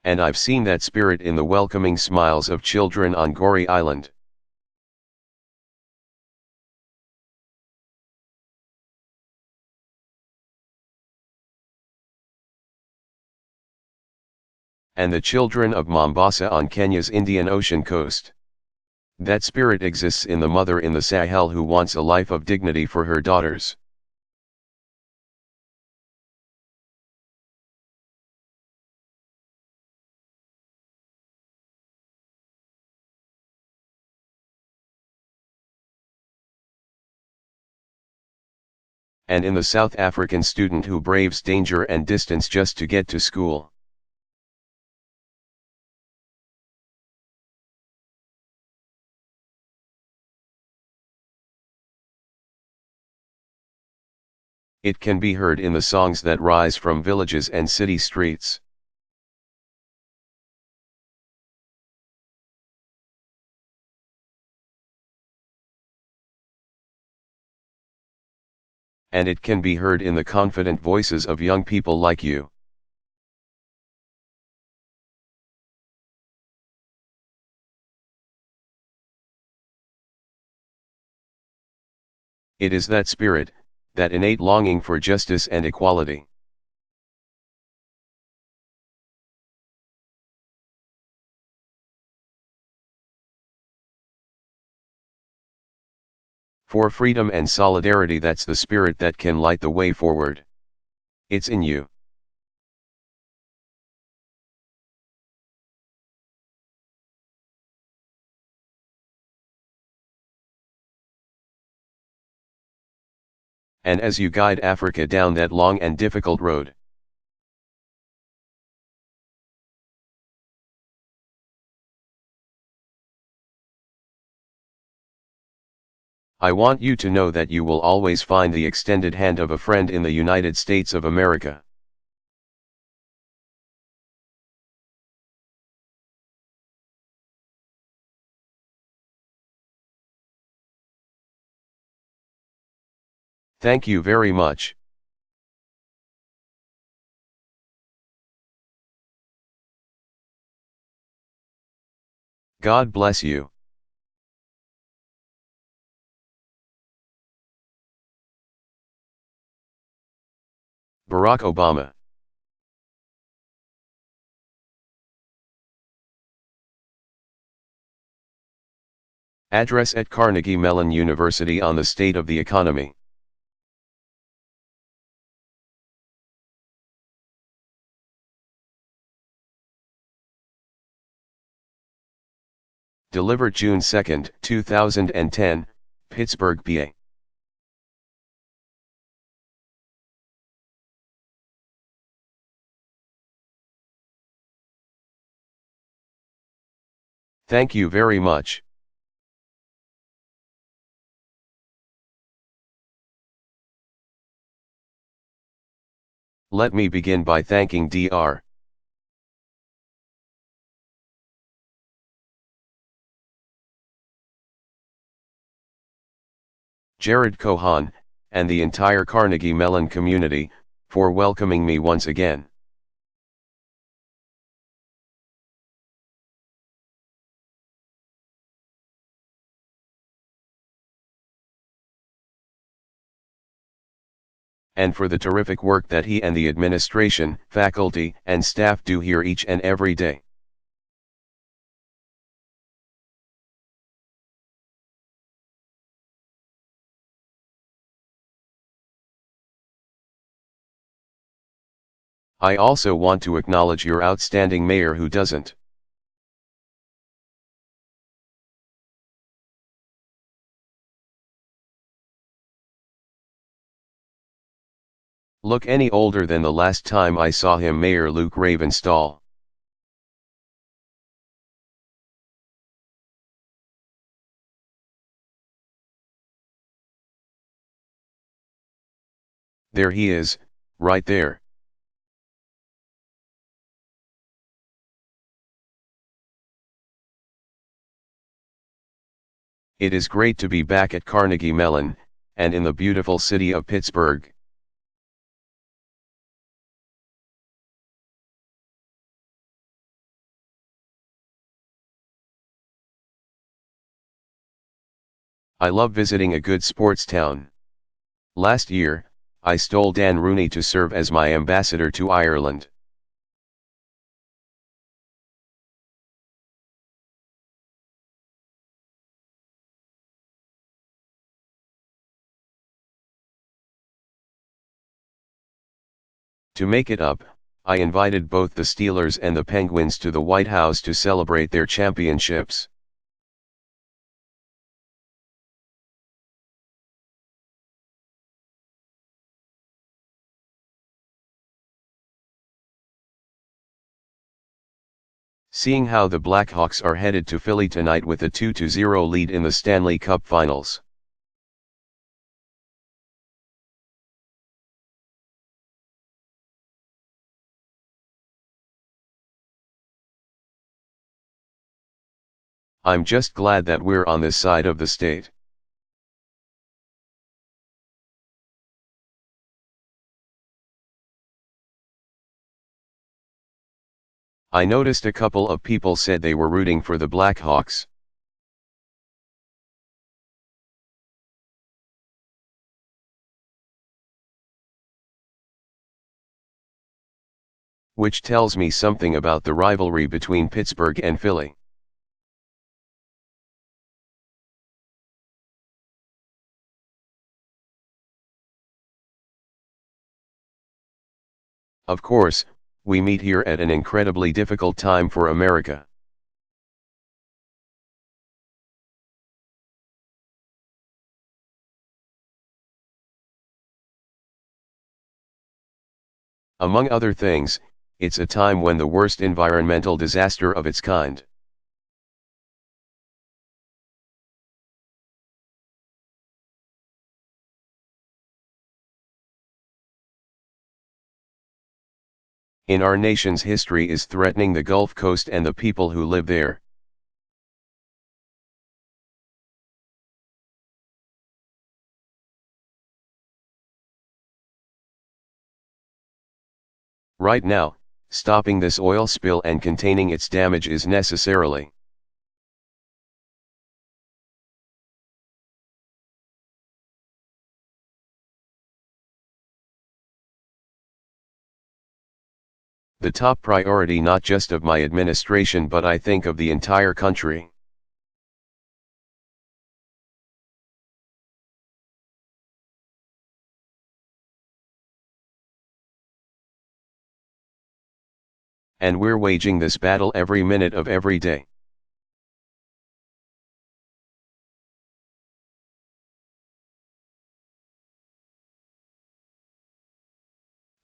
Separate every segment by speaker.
Speaker 1: and I've seen that spirit in the welcoming smiles of children on Goree Island. And the children of Mombasa on Kenya's Indian Ocean coast. That spirit exists in the mother in the Sahel who wants a life of dignity for her daughters. And in the South African student who braves danger and distance just to get to school. It can be heard in the songs that rise from villages and city streets. And it can be heard in the confident voices of young people like you. It is that spirit, that innate longing for justice and equality. For freedom and solidarity, that's the spirit that can light the way forward. It's in you. And as you guide Africa down that long and difficult road, I want you to know that you will always find the extended hand of a friend in the United States of America. Thank you very much. God bless you. Barack Obama. Address at Carnegie Mellon University on the state of the economy. Delivered June 2, 2010, Pittsburgh, PA. Thank you very much. Let me begin by thanking Dr. Jared Cohen, and the entire Carnegie Mellon community, for welcoming me once again. And for the terrific work that he and the administration, faculty, and staff do here each and every day. I also want to acknowledge your outstanding mayor who doesn't look any older than the last time I saw him, Mayor Luke Ravenstall. There he is, right there. It is great to be back at Carnegie Mellon, and in the beautiful city of Pittsburgh. I love visiting a good sports town. Last year, I stole Dan Rooney to serve as my ambassador to Ireland. To make it up, I invited both the Steelers and the Penguins to the White House to celebrate their championships. Seeing how the Blackhawks are headed to Philly tonight with a 2-0 lead in the Stanley Cup Finals. I'm just glad that we're on this side of the state. I noticed a couple of people said they were rooting for the Blackhawks. Which tells me something about the rivalry between Pittsburgh and Philly. Of course, we meet here at an incredibly difficult time for America. Among other things, it's a time when the worst environmental disaster of its kind. In our nation's history is threatening the Gulf Coast and the people who live there. Right now, stopping this oil spill and containing its damage is necessarily the top priority not just of my administration but I think of the entire country. And we're waging this battle every minute of every day.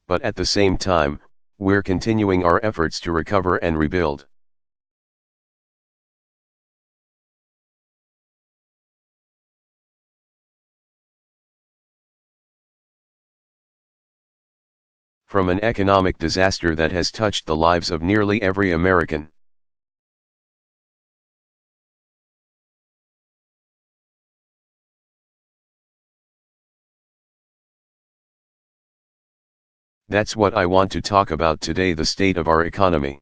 Speaker 1: But at the same time, we're continuing our efforts to recover and rebuild. From an economic disaster that has touched the lives of nearly every American. That's what I want to talk about today, the state of our economy.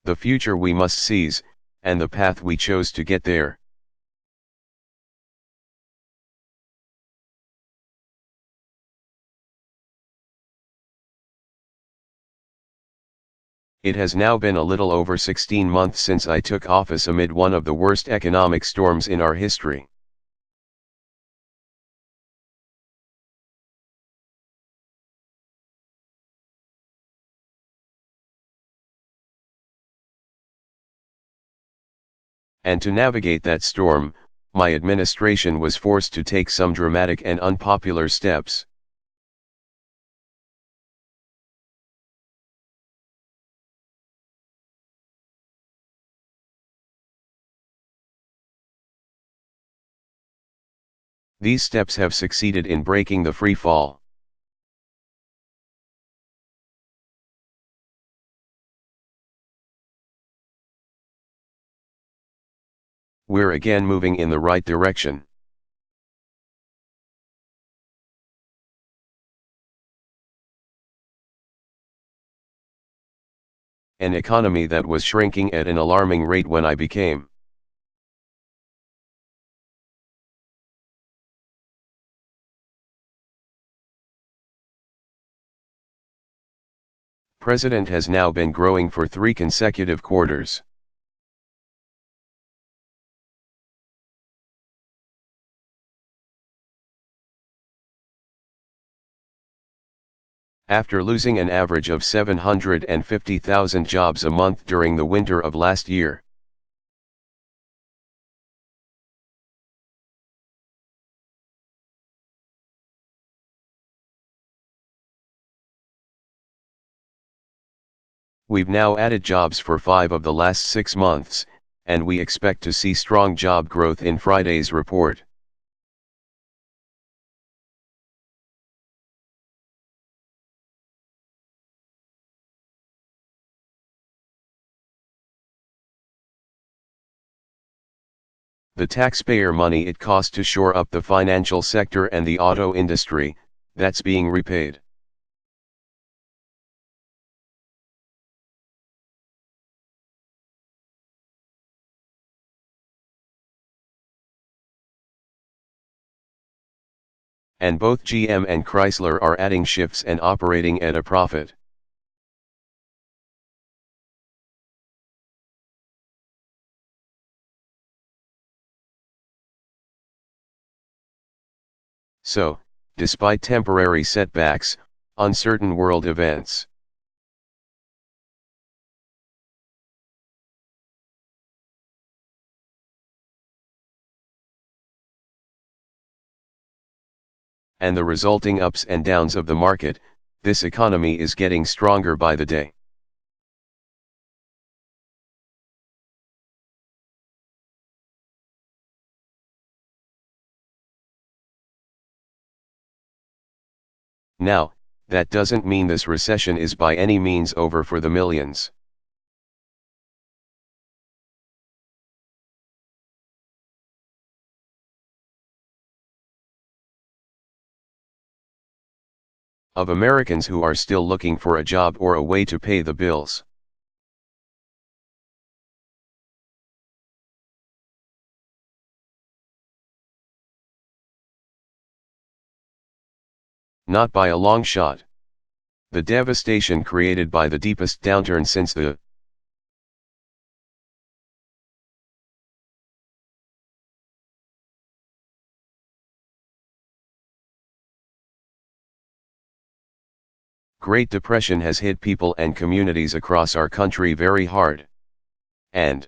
Speaker 1: The future we must seize, and the path we chose to get there. It has now been a little over 16 months since I took office amid one of the worst economic storms in our history. And to navigate that storm, my administration was forced to take some dramatic and unpopular steps. These steps have succeeded in breaking the free fall. We're again moving in the right direction. an economy that was shrinking at an alarming rate when I became president has now been growing for 3 consecutive quarters. After losing an average of 750,000 jobs a month during the winter of last year. We've now added jobs for 5 of the last 6 months, and we expect to see strong job growth in Friday's report. The taxpayer money it cost to shore up the financial sector and the auto industry, that's being repaid. And both GM and Chrysler are adding shifts and operating at a profit. So, despite temporary setbacks, uncertain world events, and the resulting ups and downs of the market, this economy is getting stronger by the day. Now, that doesn't mean this recession is by any means over for the millions. Of Americans who are still looking for a job or a way to pay the bills. Not by a long shot. The devastation created by the deepest downturn since the Great Depression has hit people and communities across our country very hard. And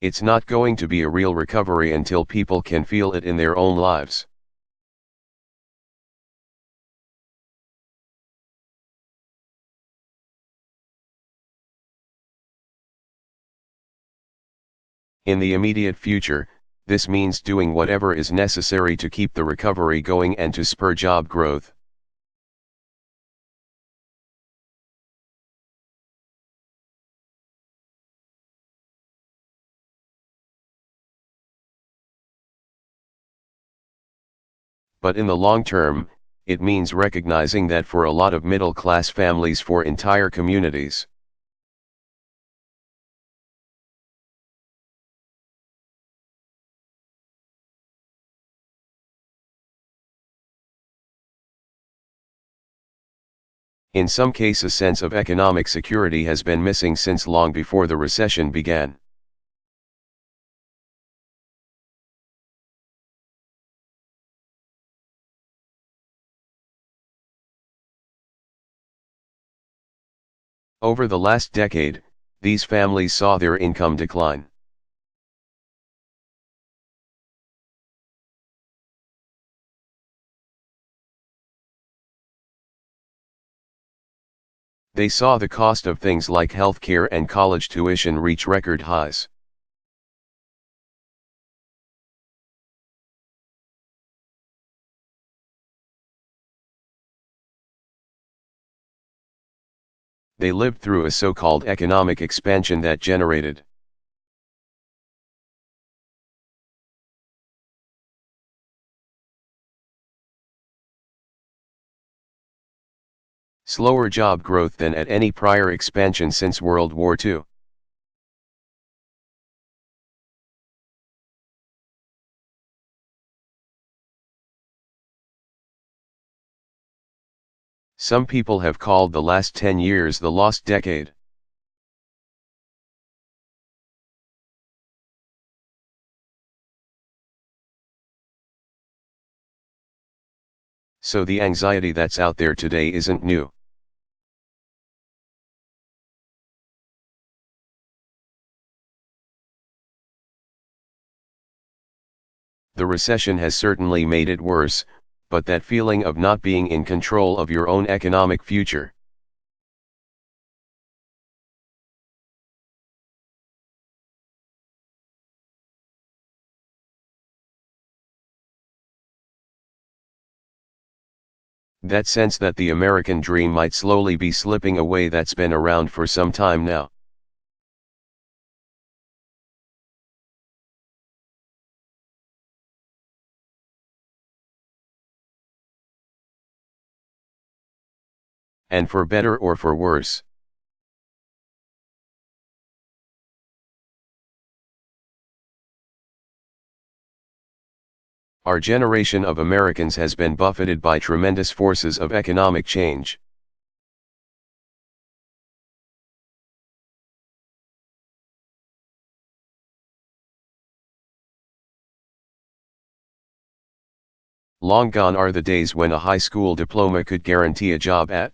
Speaker 1: it's not going to be a real recovery until people can feel it in their own lives. In the immediate future, this means doing whatever is necessary to keep the recovery going and to spur job growth. But in the long term, it means recognizing that for a lot of middle-class families, for entire communities, in some cases, a sense of economic security has been missing since long before the recession began. Over the last decade, these families saw their income decline. They saw the cost of things like healthcare and college tuition reach record highs. They lived through a so-called economic expansion that generated Slower job growth than at any prior expansion since World War II. Some people have called the last 10 years the lost decade. So the anxiety that's out there today isn't new. The recession has certainly made it worse, but that feeling of not being in control of your own economic future. That sense that the American dream might slowly be slipping away, that's been around for some time now. And for better or for worse. Our generation of Americans has been buffeted by tremendous forces of economic change. Long gone are the days when a high school diploma could guarantee a job at.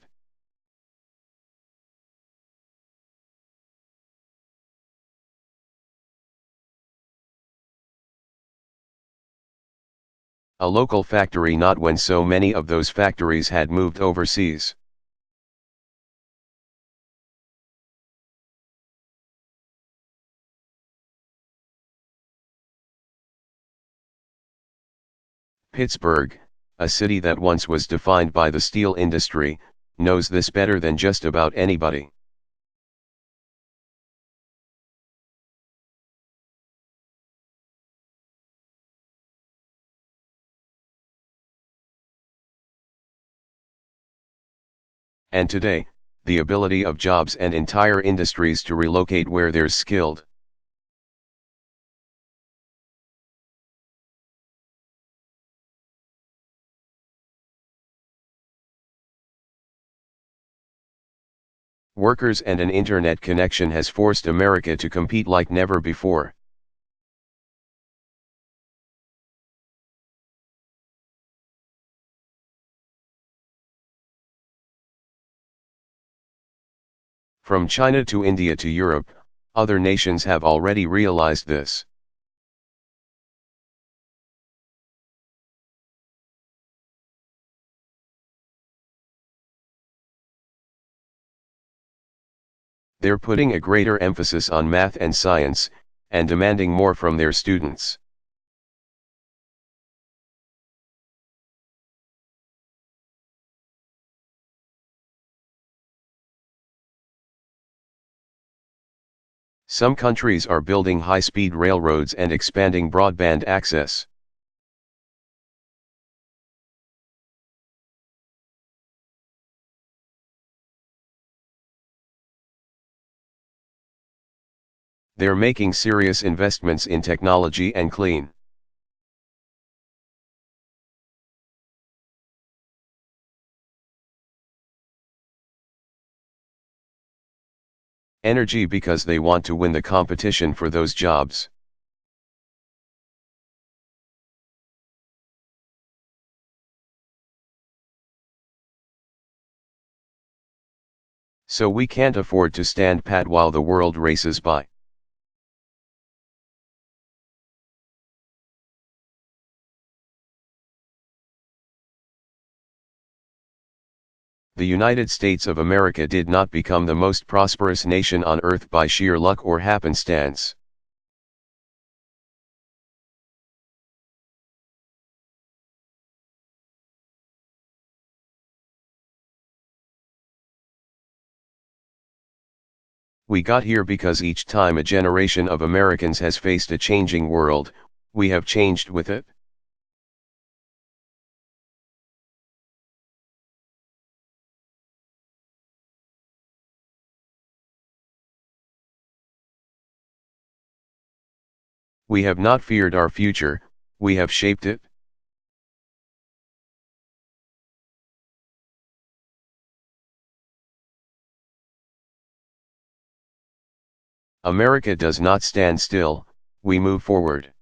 Speaker 1: A local factory, not when so many of those factories had moved overseas. Pittsburgh, a city that once was defined by the steel industry, knows this better than just about anybody. And today, the ability of jobs and entire industries to relocate where there's skilled. Workers and an internet connection has forced America to compete like never before. From China to India to Europe, other nations have already realized this. They're putting a greater emphasis on math and science, and demanding more from their students. Some countries are building high-speed railroads and expanding broadband access. They're making serious investments in technology and clean energy because they want to win the competition for those jobs. So we can't afford to stand pat while the world races by. The United States of America did not become the most prosperous nation on earth by sheer luck or happenstance. We got here because each time a generation of Americans has faced a changing world, we have changed with it. We have not feared our future, we have shaped it. America does not stand still, we move forward.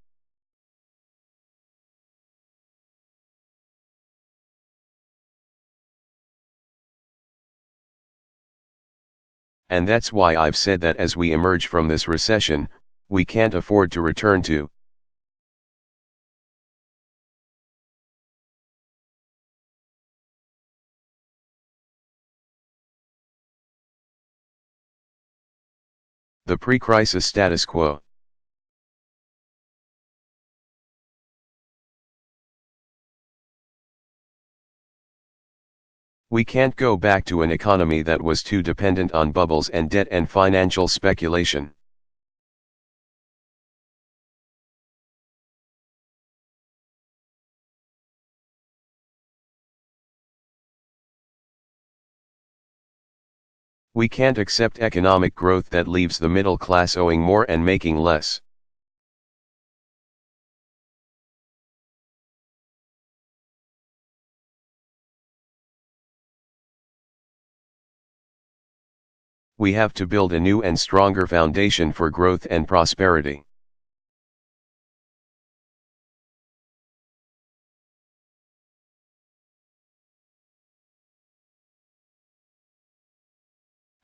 Speaker 1: And that's why I've said that as we emerge from this recession, we can't afford to return to the pre-crisis status quo. We can't go back to an economy that was too dependent on bubbles and debt and financial speculation. We can't accept economic growth that leaves the middle class owing more and making less. We have to build a new and stronger foundation for growth and prosperity.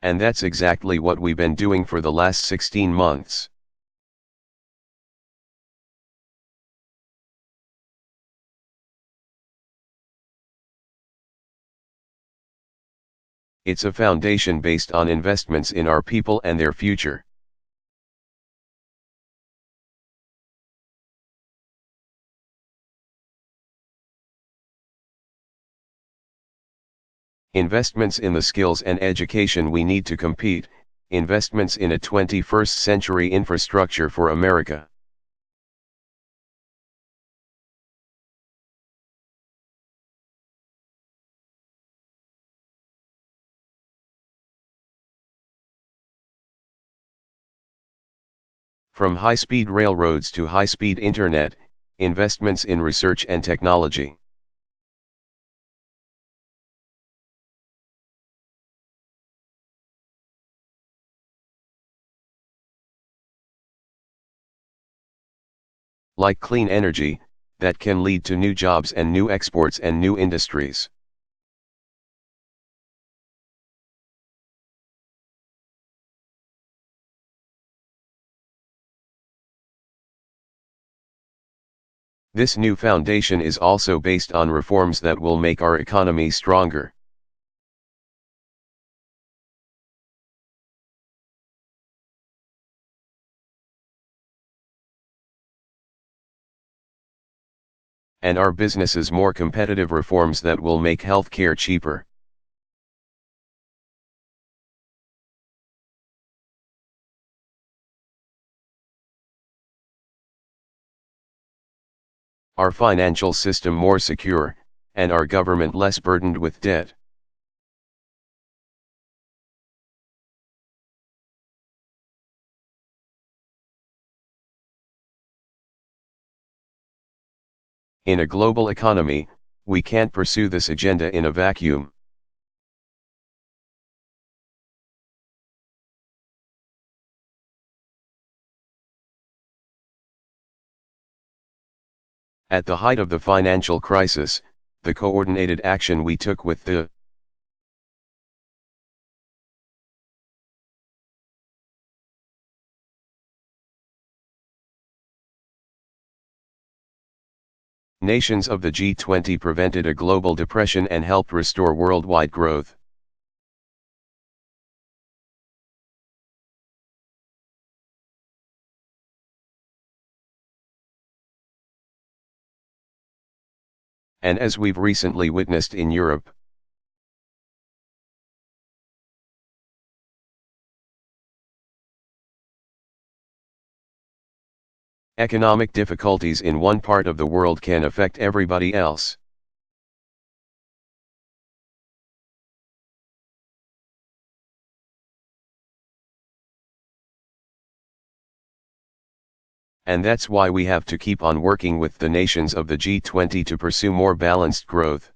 Speaker 1: And that's exactly what we've been doing for the last 16 months. It's a foundation based on investments in our people and their future. Investments in the skills and education we need to compete, investments in a 21st century infrastructure for America. From high-speed railroads to high-speed internet, investments in research and technology. Like clean energy, that can lead to new jobs and new exports and new industries. This new foundation is also based on reforms that will make our economy stronger. And our businesses more competitive, reforms that will make healthcare cheaper. Our financial system more secure, and our government less burdened with debt. In a global economy, we can't pursue this agenda in a vacuum. At the height of the financial crisis, the coordinated action we took with the nations of the G20 prevented a global depression and helped restore worldwide growth. And as we've recently witnessed in Europe, economic difficulties in one part of the world can affect everybody else. And that's why we have to keep on working with the nations of the G20 to pursue more balanced growth.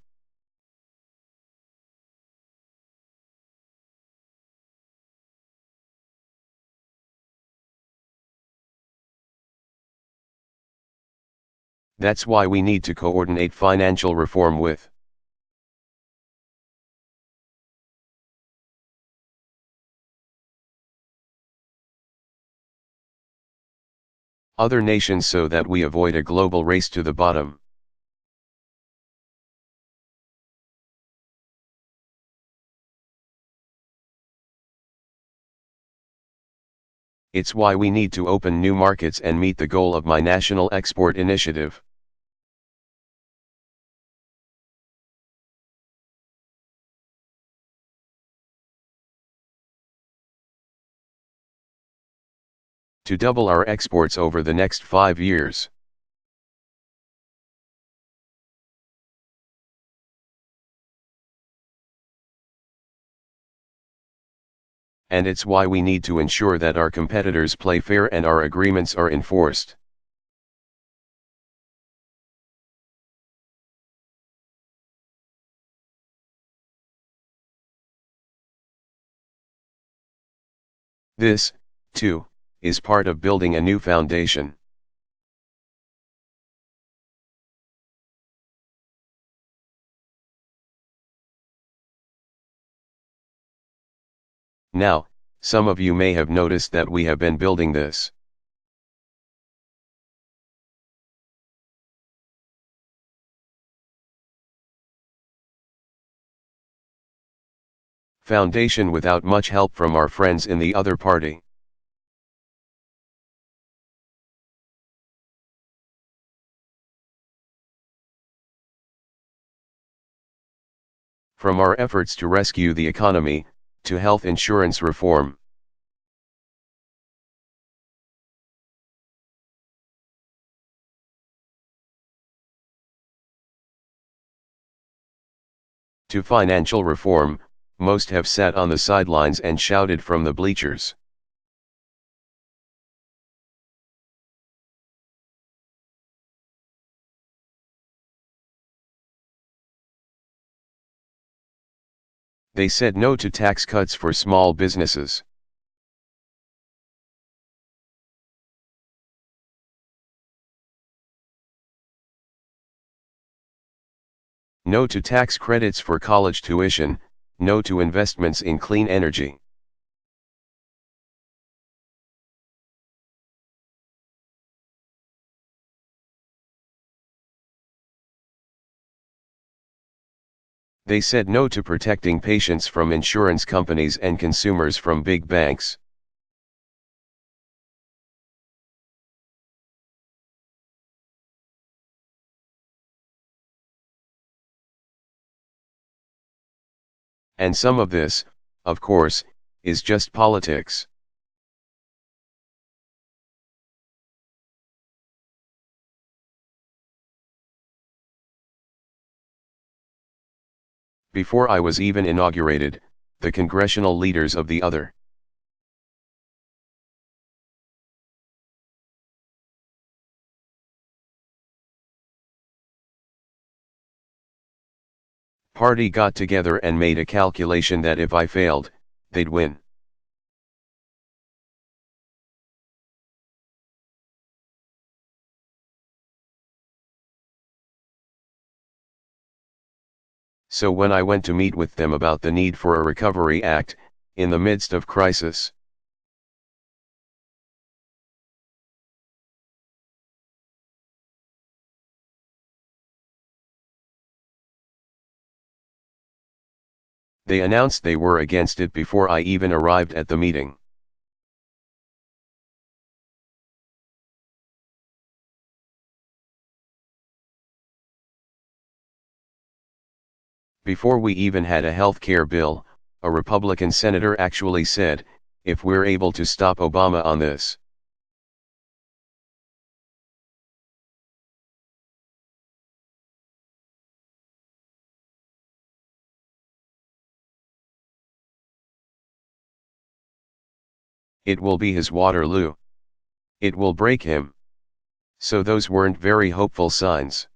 Speaker 1: That's why we need to coordinate financial reform with other nations so that we avoid a global race to the bottom. It's why we need to open new markets and meet the goal of my national export initiative. To double our exports over the next 5 years. And it's why we need to ensure that our competitors play fair and our agreements are enforced. This, too, is part of building a new foundation. Now, some of you may have noticed that we have been building this. Foundation without much help from our friends in the other party. From our efforts to rescue the economy, to health insurance reform. To financial reform, most have sat on the sidelines and shouted from the bleachers. They said no to tax cuts for small businesses. No to tax credits for college tuition, no to investments in clean energy. They said no to protecting patients from insurance companies and consumers from big banks. And some of this, of course, is just politics. Before I was even inaugurated, the congressional leaders of the other party got together and made a calculation that if I failed, they'd win. So when I went to meet with them about the need for a Recovery Act, in the midst of crisis, they announced they were against it before I even arrived at the meeting. Before we even had a health care bill, a Republican senator actually said, if we're able to stop Obama on this, it will be his Waterloo. It will break him. So those weren't very hopeful signs.